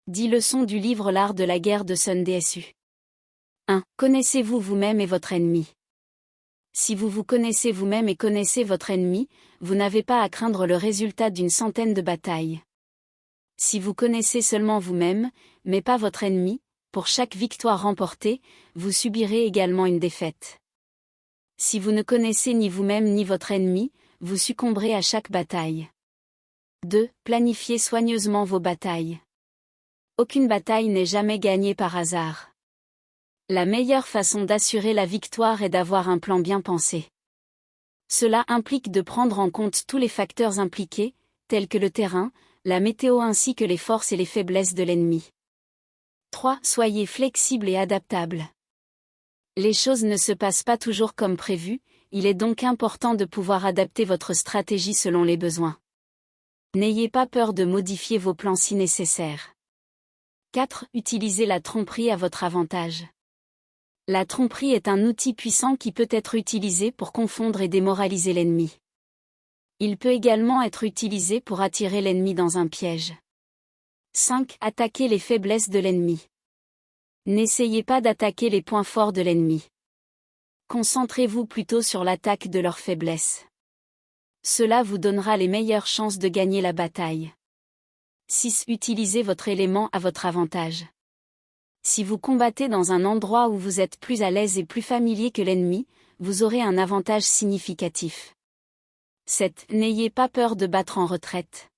10 leçons du livre L'art de la guerre de Sun Tzu. 1. Connaissez-vous vous-même et votre ennemi. Si vous vous connaissez vous-même et connaissez votre ennemi, vous n'avez pas à craindre le résultat d'une centaine de batailles. Si vous connaissez seulement vous-même, mais pas votre ennemi, pour chaque victoire remportée, vous subirez également une défaite. Si vous ne connaissez ni vous-même ni votre ennemi, vous succomberez à chaque bataille. 2. Planifiez soigneusement vos batailles. Aucune bataille n'est jamais gagnée par hasard. La meilleure façon d'assurer la victoire est d'avoir un plan bien pensé. Cela implique de prendre en compte tous les facteurs impliqués, tels que le terrain, la météo ainsi que les forces et les faiblesses de l'ennemi. 3. Soyez flexible et adaptable. Les choses ne se passent pas toujours comme prévu, il est donc important de pouvoir adapter votre stratégie selon les besoins. N'ayez pas peur de modifier vos plans si nécessaire. 4. Utilisez la tromperie à votre avantage. La tromperie est un outil puissant qui peut être utilisé pour confondre et démoraliser l'ennemi. Il peut également être utilisé pour attirer l'ennemi dans un piège. 5. Attaquez les faiblesses de l'ennemi. N'essayez pas d'attaquer les points forts de l'ennemi. Concentrez-vous plutôt sur l'attaque de leurs faiblesses. Cela vous donnera les meilleures chances de gagner la bataille. 6. Utilisez votre élément à votre avantage. Si vous combattez dans un endroit où vous êtes plus à l'aise et plus familier que l'ennemi, vous aurez un avantage significatif. 7. N'ayez pas peur de battre en retraite.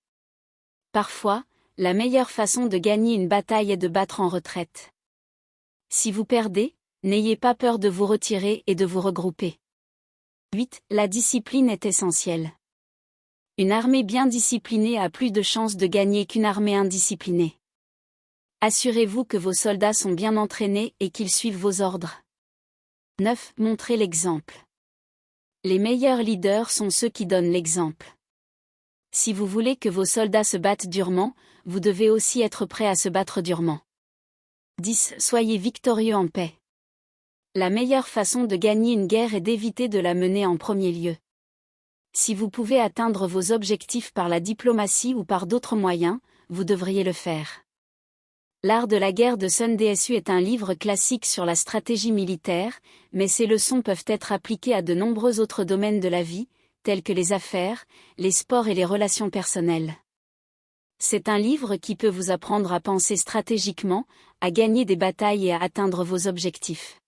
Parfois, la meilleure façon de gagner une bataille est de battre en retraite. Si vous perdez, n'ayez pas peur de vous retirer et de vous regrouper. 8. La discipline est essentielle. Une armée bien disciplinée a plus de chances de gagner qu'une armée indisciplinée. Assurez-vous que vos soldats sont bien entraînés et qu'ils suivent vos ordres. 9. Montrez l'exemple. Les meilleurs leaders sont ceux qui donnent l'exemple. Si vous voulez que vos soldats se battent durement, vous devez aussi être prêt à se battre durement. 10. Soyez victorieux en paix. La meilleure façon de gagner une guerre est d'éviter de la mener en premier lieu. Si vous pouvez atteindre vos objectifs par la diplomatie ou par d'autres moyens, vous devriez le faire. L'art de la guerre de Sun Tzu est un livre classique sur la stratégie militaire, mais ses leçons peuvent être appliquées à de nombreux autres domaines de la vie, tels que les affaires, les sports et les relations personnelles. C'est un livre qui peut vous apprendre à penser stratégiquement, à gagner des batailles et à atteindre vos objectifs.